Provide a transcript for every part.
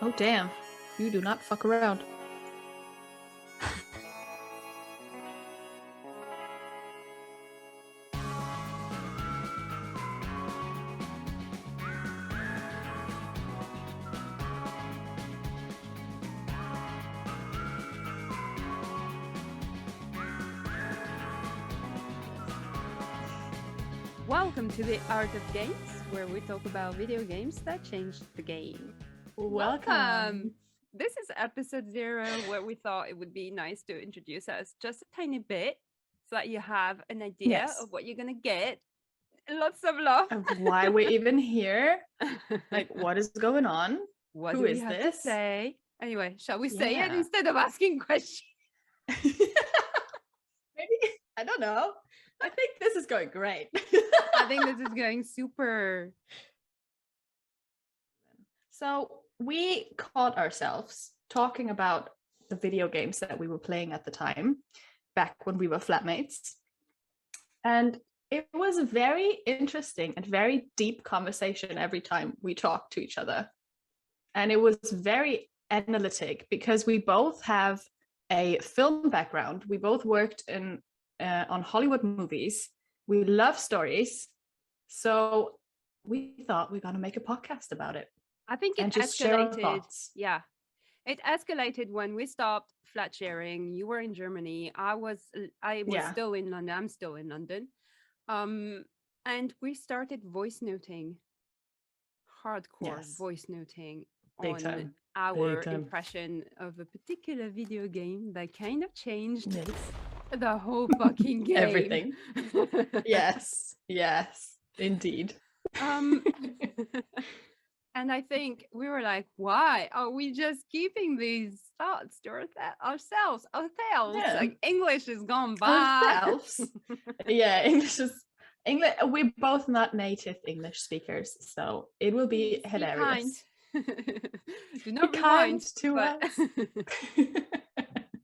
Oh, damn. You do not fuck around. Welcome to the Art of Games, where we talk about video games that changed the game. Welcome. This is episode 0, where we thought it would be nice to introduce us just a tiny bit so that you have an idea Yes. of what you're going to get. Lots of love. Of why we're even here. Like, what is going on? What Who do we is have this? to say? Anyway, shall we say it Yeah. instead of asking questions? Maybe, I don't know. I think this is going great. I think this is going super. So we caught ourselves talking about the video games that we were playing at the time, back when we were flatmates. And it was a very interesting and very deep conversation every time we talked to each other. And it was very analytic because we both have a film background. We both worked on Hollywood movies. We love stories. So we thought we're going to make a podcast about it. I think it and just share our escalated. thoughts. Yeah. It escalated when we stopped flat sharing. You were in Germany. I was Yeah. still in London. I'm still in London. And we started voice noting, hardcore Yes. voice noting Big on time. our Big time. impression of a particular video game that kind of changed Yes. the whole fucking game. Everything. Yes. Yes. Indeed. And I think we were like, why are we just keeping these thoughts to ourselves? Yeah. Like English is gone by. Ourselves. Yeah, English. We're both not native English speakers, so it will be hilarious. Do not be rewind kind to us.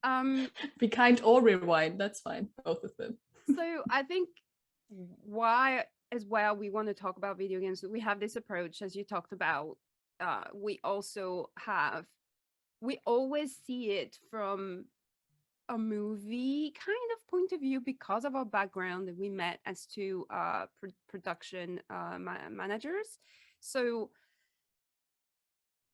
um Be kind or rewind. That's fine. Both of them. So I think why as well we want to talk about video games. We have this approach, as you talked about. We always see it from a movie kind of point of view because of our background that we met as two production managers. So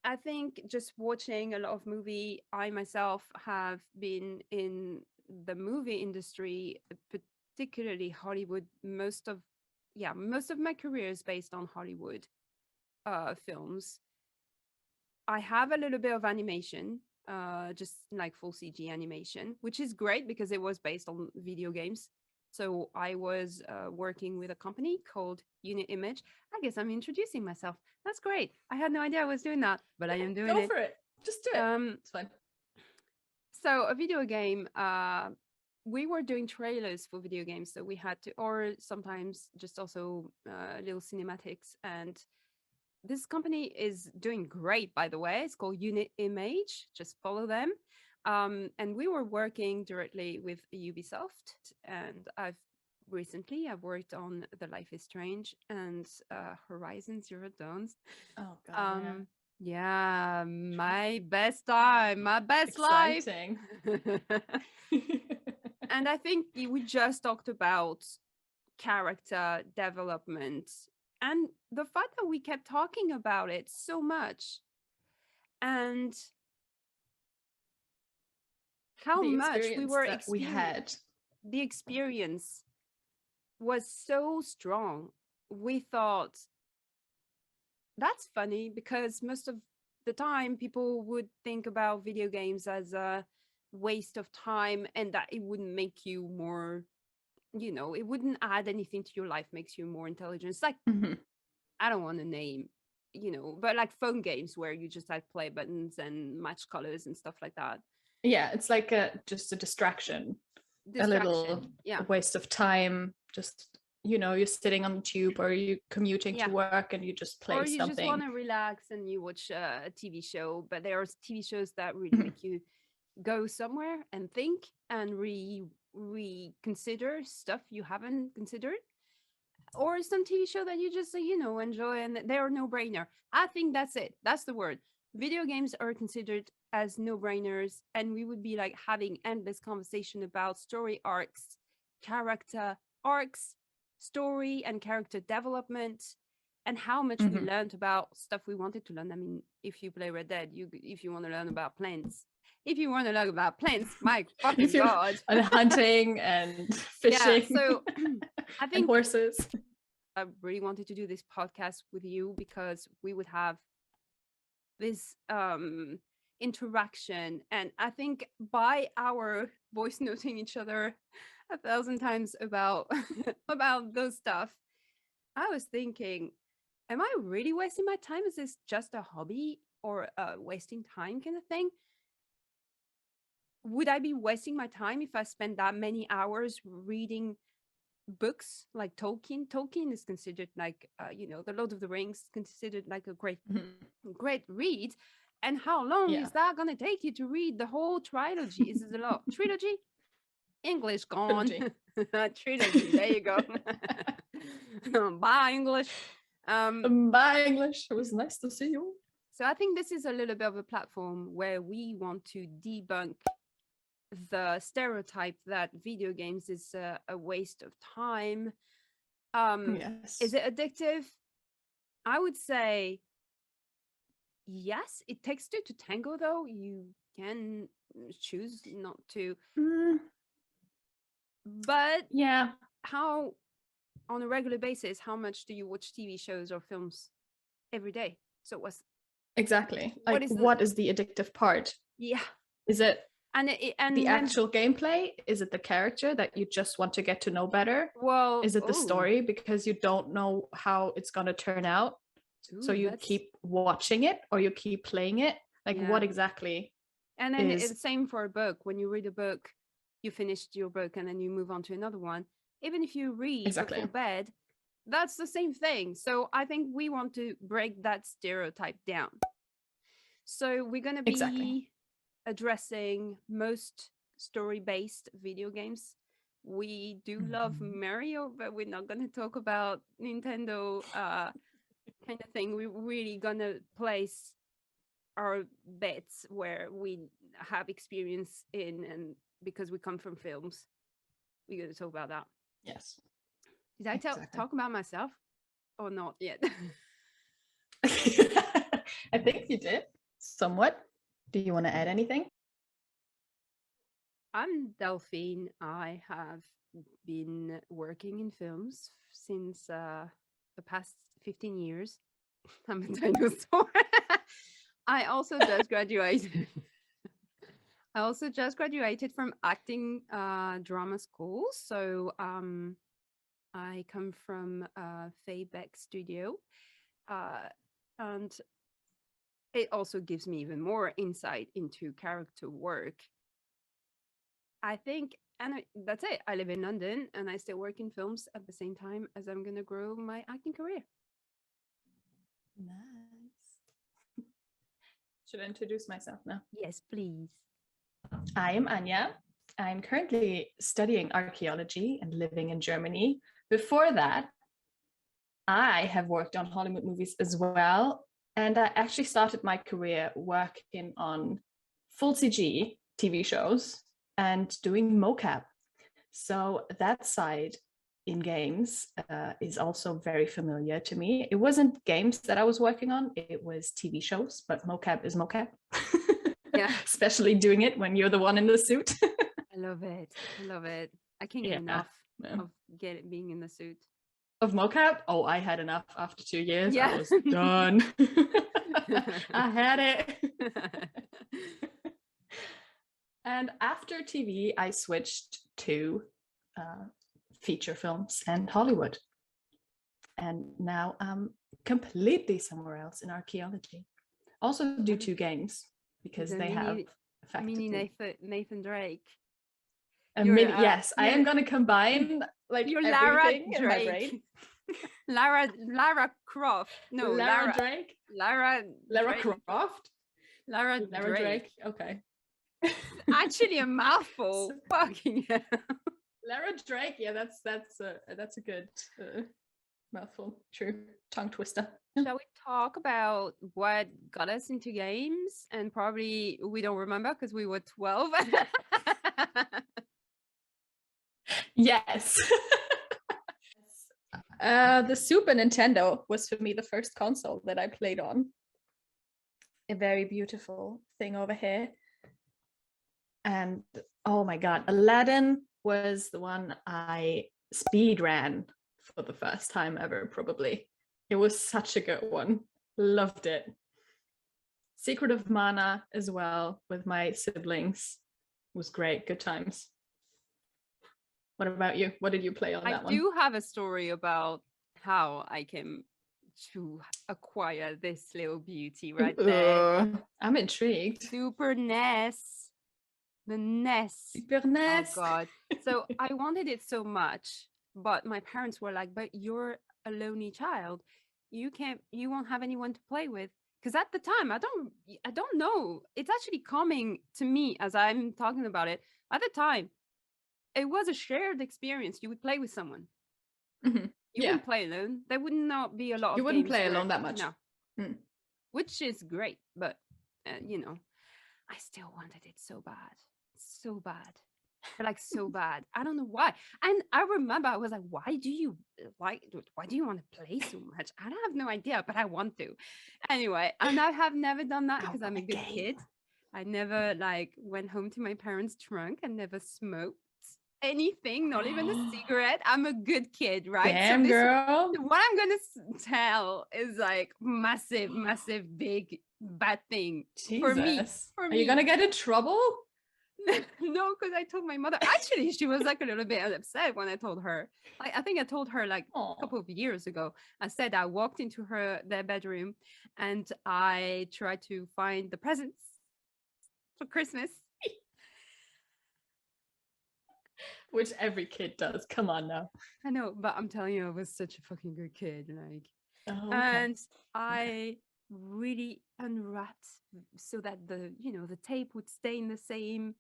I think just watching a lot of movie, I myself have been in the movie industry, particularly Hollywood. Most of my career is based on Hollywood films. I have a little bit of animation, just like full CG animation, which is great because it was based on video games. So I was working with a company called Unit Image. I guess I'm introducing myself. That's great. I had no idea I was doing that, but I am doing it. Go for it. Just do it. It's fine. So a video game, we were doing trailers for video games. So we had to, or sometimes just also little cinematics. And this company is doing great, by the way. It's called Unit Image. Just follow them. And we were working directly with Ubisoft, and I've worked on The Life is Strange and Horizon Zero Dawn. Oh god. Yeah, my best time, my best Exciting. life. And I think we just talked about character development and the fact that we kept talking about it so much, and how much we were we had. The experience was so strong. We thought that's funny because most of the time people would think about video games as a waste of time and that it wouldn't make you more, it wouldn't add anything to your life, makes you more intelligent. It's like, I don't want to name, but like phone games where you just have play buttons and match colors and stuff like that. Yeah, it's like just a distraction. A little waste of time. Just, you're sitting on the tube or you're commuting to work and you just play something. Or you just want to relax and you watch a TV show, but there are TV shows that really make you go somewhere and think and reconsider stuff you haven't considered. Or some TV show that you just enjoy and they're a no-brainer. I think that's it. That's the word. video games are considered as no-brainers, and we would be like having endless conversation about story arcs, character arcs, story and character development, and how much we Mhm. learned about stuff we wanted to learn. I mean, if you play Red Dead, if you want to learn about plants, if you want to learn about plants, my fucking If you're god. on hunting and Yeah, fishing so I and think horses. I really wanted to do this podcast with you because we would have this interaction, and I think by our voice noting each other 1,000 times about about those stuff, I was thinking, am I really wasting my time? Is this just a hobby or a wasting time kind of thing? Would I be wasting my time if I spend that many hours reading books like Tolkien? Tolkien is considered like, the Lord of the Rings, considered like a great read. And how long Yeah. is that going to take you to read the whole trilogy? Is it a lot? Trilogy? English gone. Trilogy. There you go. Bye, English. Bye, English. It was nice to see you. So I think this is a little bit of a platform where we want to debunk the stereotype that video games is a waste of time. Yes. Is it addictive? I would say yes. It takes two to tango, though. You can choose not to. But Yeah. how, on a regular basis, how much do you watch TV shows or films every day? So what's Exactly. what Like, is the what is the addictive part? yeah? Is it And the when actual gameplay? Is it the character that you just want to get to know better? well, Is it the story because you don't know how it's going to turn out? So you that's keep watching it or you keep playing it? Like, yeah. what exactly And then is... it's the same for a book. When you read a book, you finished your book and then you move on to another one. Even if you read Exactly. before bed, that's the same thing. So I think we want to break that stereotype down. So we're going to be Exactly. addressing most story-based video games. We do love Mario, but we're not going to talk about Nintendo kind of thing. We're really going to place our bets where we have experience in, and because we come from films, we're going to talk about that. Yes. Did I talk about myself or not yet? I think you did somewhat. Do you want to add anything? I'm Delphine. I have been working in films since the past 15 years. I'm a dinosaur. I also just graduated. I also just graduated from acting drama school. So I come from Faybeck Studio. And it also gives me even more insight into character work. I think, and that's it. I live in London and I still work in films at the same time as I'm going to grow my acting career. Nice. Should I introduce myself now? Yes, please. I am Anya. I'm currently studying archaeology and living in Germany. Before that, I have worked on Hollywood movies as well. And I actually started my career working on full CG TV shows and doing mocap. So that side in games is also very familiar to me. It wasn't games that I was working on, it was TV shows, but mocap is mocap. Yeah. Especially doing it when you're the one in the suit. I love it. I love it. I can't get enough of being in the suit. Of mocap? Oh, I had enough after 2 years. Yeah. I was done. I had it. And after TV, I switched to feature films and Hollywood. And now I'm completely somewhere else in archaeology. Also do 2 games because they have mini Nathan Drake. Yes, I am going to combine like you're everything Lara in my brain. Lara Croft. No, Lara Drake. Lara Croft. Lara Drake. Okay. Actually, a mouthful. Fucking hell. Lara Drake. Yeah, that's a good Mouthful. True. Tongue twister. Shall we talk about what got us into games? And probably we don't remember because we were 12. Yes. The Super Nintendo was for me the first console that I played on. A very beautiful thing over here. And oh my God, Aladdin was the one I speed ran for the first time ever, probably. It was such a good one. Loved it. Secret of Mana as well with my siblings was great. Good times. What about you? What did you play on that one? I do have a story about how I came to acquire this little beauty right there. I'm intrigued. Super NES. The NES. Super NES. Oh God. So I wanted it so much, but my parents were like, but you're a lonely child. You won't have anyone to play with. Because at the time, I don't know. It's actually coming to me as I'm talking about it. At the time, it was a shared experience. You would play with someone. Mm-hmm. You wouldn't play alone. There would not be a lot of You wouldn't games play alone that much. No. Which is great, but I still wanted it so bad. So bad. Like so bad. I don't know why. And I remember I was like, why do you want to play so much? I don't have no idea, but I want to. Anyway, and I have never done that because I'm a good kid. I never went home to my parents' trunk and never smoked anything, not even a cigarette. I'm a good kid, right? Damn, so girl. What I'm gonna tell is massive, big bad thing. Jesus. For me. Are you gonna get in trouble? No, because I told my mother. Actually, she was a little bit upset when I told her. I think I told her a couple of years ago. I said I walked into their bedroom and I tried to find the presents for Christmas. Which every kid does. Come on now. I know, but I'm telling you, I was such a fucking good kid. Okay. And I really unwrapped so that the tape would stay in the same.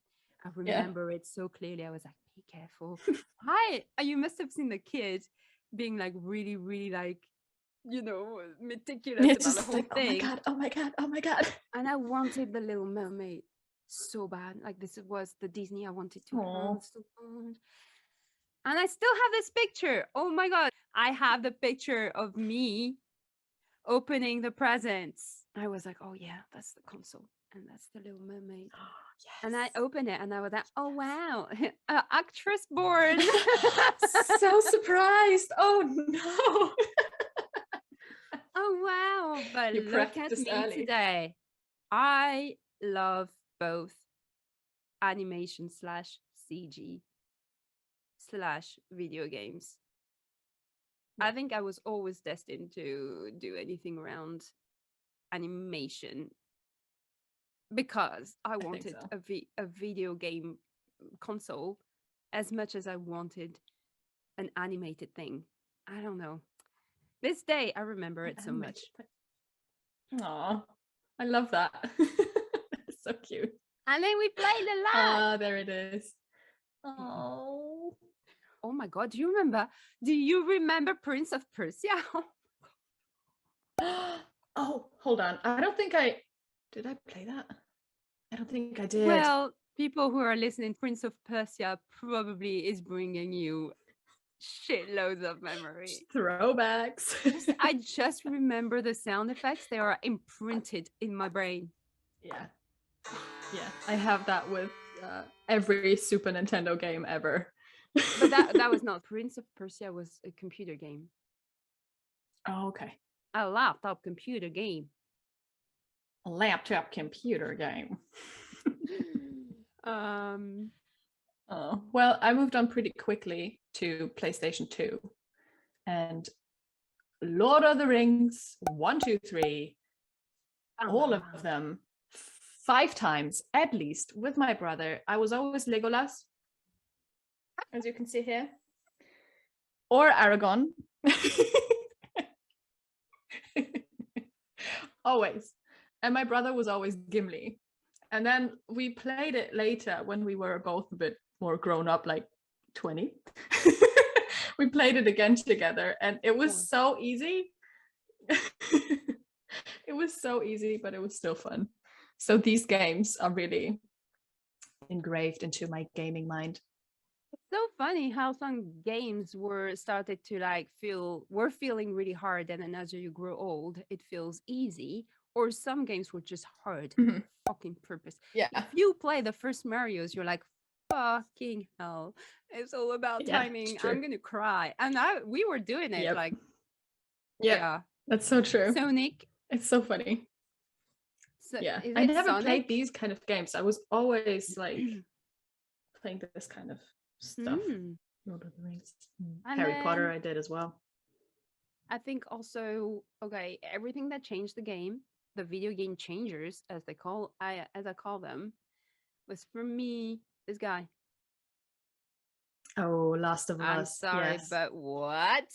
I remember it so clearly. I was like, be careful. You must have seen the kid being really, really meticulous about the whole thing. Oh my God. And I wanted the Little Mermaid so bad. This was the Disney I wanted to have so bad. And I still have this picture. Oh my God. I have the picture of me opening the presents. I was like, oh yeah, that's the console. And that's the Little Mermaid. Yes. And I opened it and I was like, oh wow, actress born. So surprised. Oh no. Oh wow. But look at me today. I love both animation / CG / video games. I think I was always destined to do anything around animation because I wanted a video game console as much as I wanted an animated thing. I don't know. This day, I remember it so much. Aw, I love that. So cute. And then we played a lot. Ah, there it is. Oh. Oh my God, do you remember Prince of Persia? Oh, hold on. I don't think did I play that? I don't think I did. Well, people who are listening, Prince of Persia probably is bringing you shitloads of memory. Throwbacks. I just remember the sound effects. They are imprinted in my brain. Yeah. I have that with every Super Nintendo game ever. But that was not. Prince of Persia was a computer game. Oh, okay. A laptop computer game. A laptop computer game. Oh, well, I moved on pretty quickly to PlayStation 2. And Lord of the Rings, 1, 2, 3, all of them, 5 times at least with my brother. I was always Legolas, as you can see here, or Aragon. Always. And my brother was always Gimli. And then we played it later when we were both a bit more grown up, like 20. we played it again together, and it was Cool. so easy. It was so easy, but it was still fun. So these games are really engraved into my gaming mind. It's so funny how some games were started to like we're feeling really hard, and then as you grow old, it feels easy. Or some games were just hard Mhm. fucking purpose. Yeah. If you play the first Mario's, you're like, fucking hell. It's all about Yeah, timing. it's true. I'm gonna cry. And we were doing it Yep. like, Yep. yeah. That's so true. Sonic. It's so funny. So Yeah. is I it never Sonic? played these kind of games. I was always like playing this kind of stuff. Lord of the Rings. And Harry Potter then I did as well. I think also, okay, everything that changed the game, the video game changers, as I call them, was for me this guy. Oh, Last of I'm Us. sorry, Yes. but what?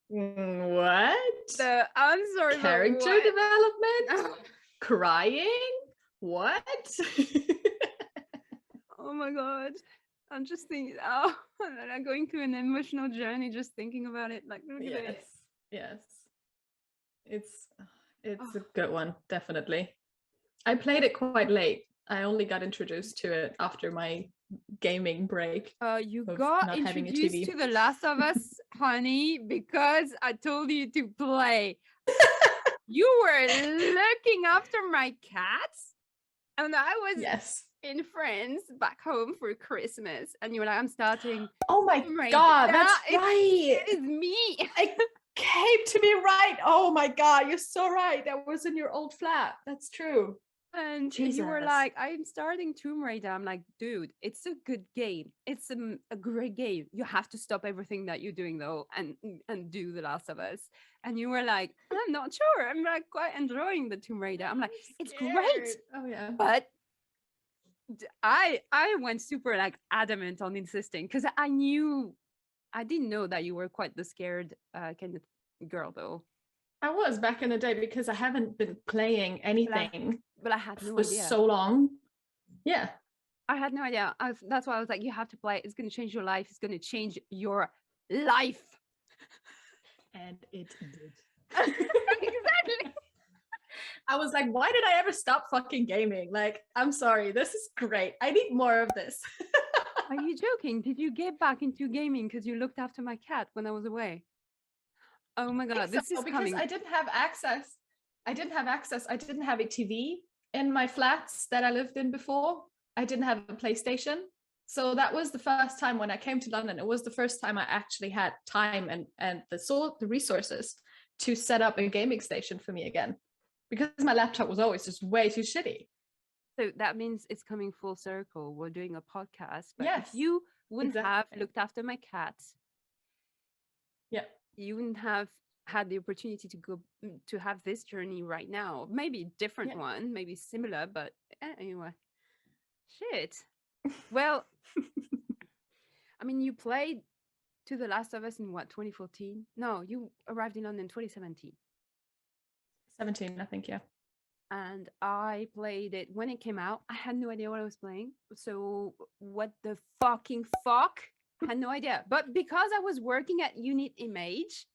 What? I'm sorry, Character but what? development? Crying? What? Oh my god. I'm just thinking, oh, I'm going through an emotional journey just thinking about it. Like, look at Yes. it. Yes. It's a good one, definitely. I played it quite late. I only got introduced to it after my gaming break. You of got not having a introduced TV. to The Last of Us, honey, because I told you to play. You were looking after my cats, and I was Yes. in France back home for Christmas, and you were like, I'm starting. Oh my Tomb Raider. god, Yeah, that's right. It is me. I came to me right. Oh my god, you're so right. That was in your old flat. That's true. And you were Jesus. like, I'm starting Tomb Raider. I'm like, dude, it's a good game. It's a great game. You have to stop everything that you're doing though and do The Last of Us. And you were like, I'm not sure. I'm like quite enjoying the Tomb Raider. I'm like, it's great. Oh yeah. But I went super like adamant on insisting because I didn't know that you were quite the scared kind of girl though. I was back in the day because I haven't been playing anything But I had no for idea. so long. Yeah. I had no idea. That's why I was like, you have to play. It's going to change your life. It's going to change your life. And it did. Exactly. I was like, why did I ever stop fucking gaming? Like, I'm sorry. This is great. I need more of this. Are you joking? Did you get back into gaming because you looked after my cat when I was away? Oh my god, this is because coming. I didn't have access. I didn't have a TV in my flats that I lived in before. I didn't have a PlayStation. So that was the first time when I came to London. It was the first time I actually had time and the resources to set up a gaming station for me again, because my laptop was always just way too shitty. So that means it's coming full circle. We're doing a podcast, but Yes, if you wouldn't have exactly. looked after my cat, Yeah, you wouldn't have had the opportunity to go to have this journey right now. Maybe different one, maybe similar, but anyway. Shit. Well, I mean, you played to The Last of Us in what, 2014? No, you arrived in London 2017. 17, I think, yeah. And I played it when it came out. I had no idea what I was playing. So what the fucking fuck? I had no idea. But because I was working at Unit Image,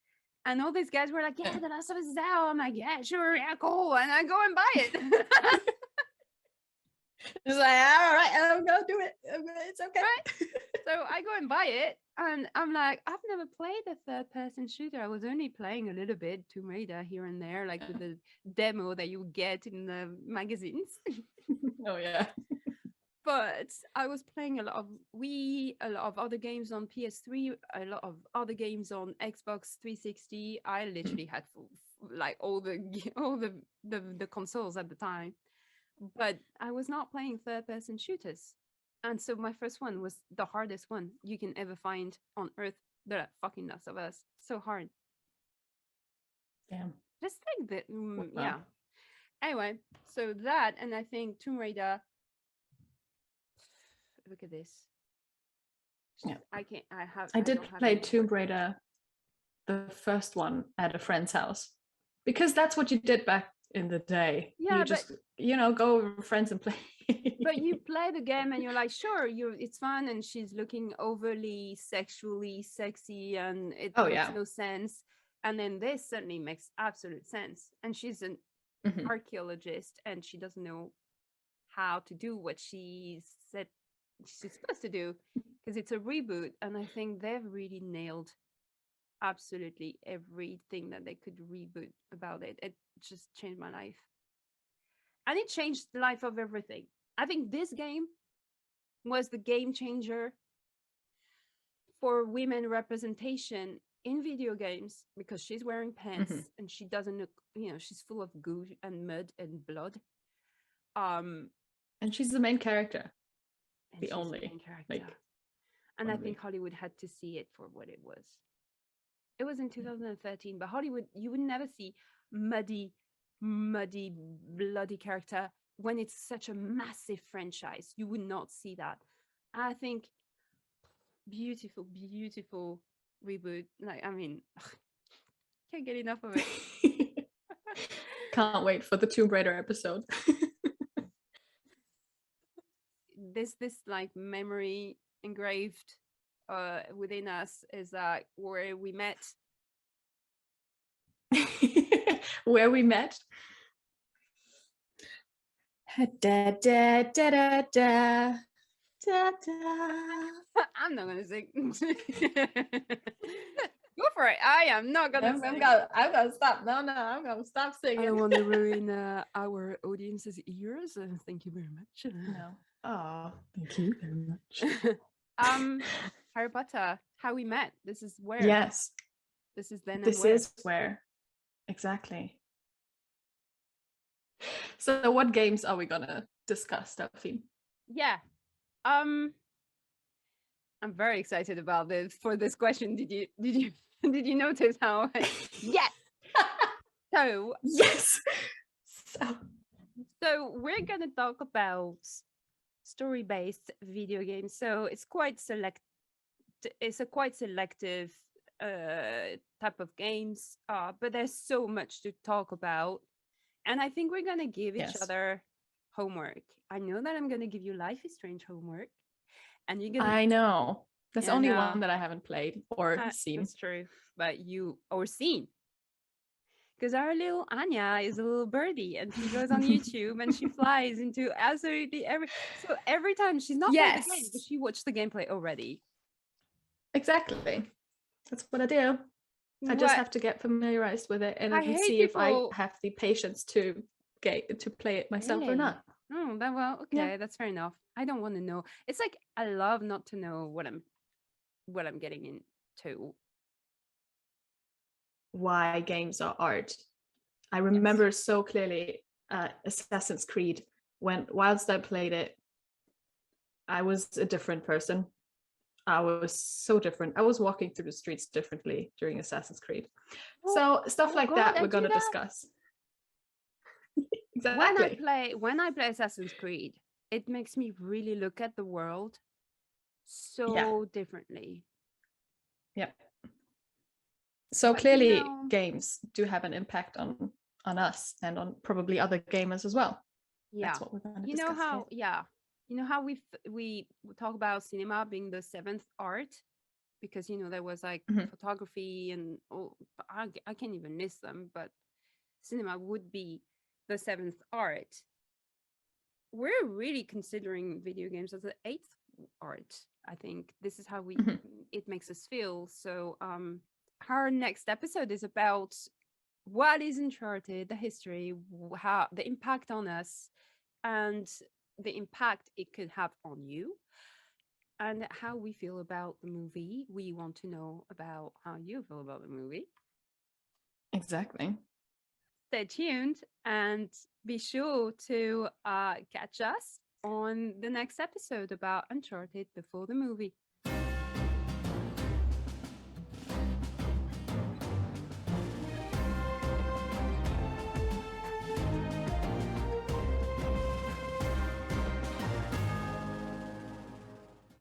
and all these guys were like, yeah, The Last of Us is out. I'm like, yeah, sure, yeah, cool. And I go and buy it. It's like, all right, I'm gonna do it. It's okay. Right? So I go and buy it, and I'm like, I've never played a third-person shooter. I was only playing a little bit Tomb Raider here and there, like with the demo that you get in the magazines. Oh yeah. But I was playing a lot of Wii, a lot of other games on PS3, a lot of other games on Xbox 360. I literally had like all the consoles at the time. But I was not playing third-person shooters. And so my first one was the hardest one you can ever find on Earth. The fucking Last of Us. So hard. Damn. Just like that. Wow. Yeah. Anyway, so that, and I think Tomb Raider. Look at this. Yeah. I did play Tomb Raider, the first one, at a friend's house, because that's what you did back in the day. Yeah, You just, go with friends and play. but you play the game and you're like, sure, it's fun, and she's looking overly sexually sexy, and it Oh makes yeah. no sense. And then this certainly makes absolute sense. And she's an Mhm. archaeologist, and she doesn't know how to do what she said she's supposed to do because it's a reboot. And I think they've really nailed absolutely everything that they could reboot about it. It just changed my life. And it changed the life of everything. I think this game was the game changer for women representation in video games because she's wearing pants Mhm. and she doesn't look, she's full of goo and mud and blood. Um, And she's the main character. and The she's only, the main character. like, And I only. think Hollywood had to see it for what it was. It was in 2013, but Hollywood, you would never see muddy, bloody character when it's such a massive franchise. You would not see that. I think beautiful, beautiful reboot. Like, I mean, can't get enough of it. Can't wait for the Tomb Raider episode. This like memory engraved within us is that where we met. Where we met. Da, da, da, da, da. Da, da. I'm not gonna sing. Go for it. I am not gonna sing. I'm gonna stop. No, I'm gonna stop singing. I don't want to ruin our audience's ears. Thank you very much. No. Oh, thank you very much. Harry Potter, How We Met. This is where. Yes. This is then. This is where. Exactly. So, what games are we gonna discuss, Delphine? Yeah. I'm very excited about this for this question. Did you notice how? Yes. So yes. So we're gonna talk about story-based video games. So it's quite select. It's a quite selective type of games. But there's so much to talk about, and I think we're gonna give each other homework. I know that I'm gonna give you Life is Strange homework, and you're gonna. I know. That's only one that I haven't played or seen. That's true, but seen. Because our little Anya is a little birdie and she goes on YouTube and she flies into absolutely every time she's not playing the game, but she watched the gameplay already. Exactly. That's what I do. I just have to get familiarized with it and then see if I have the patience to play it myself or not. Oh, okay, that's fair enough. I don't want to know. It's like I love not to know what I'm getting into. Why games are art. I remember so clearly Assassin's Creed, whilst I played it, I was a different person. I was so different. I was walking through the streets differently during Assassin's Creed. So stuff like that we're going to discuss. Exactly. When I play Assassin's Creed, it makes me really look at the world so differently. Yeah. So clearly games do have an impact on us and on probably other gamers as well. Yeah. That's what we're going to discuss today. You know how we talk about cinema being the seventh art, because there was like photography and I can't even list them, but cinema would be the seventh art. We're really considering video games as the eighth art. I think this is how it makes us feel. So our next episode is about what is Uncharted, the history, how the impact on us, and the impact it could have on you, and how we feel about the movie. We want to know about how you feel about the movie. Exactly. Stay tuned and be sure to catch us on the next episode about Uncharted before the movie.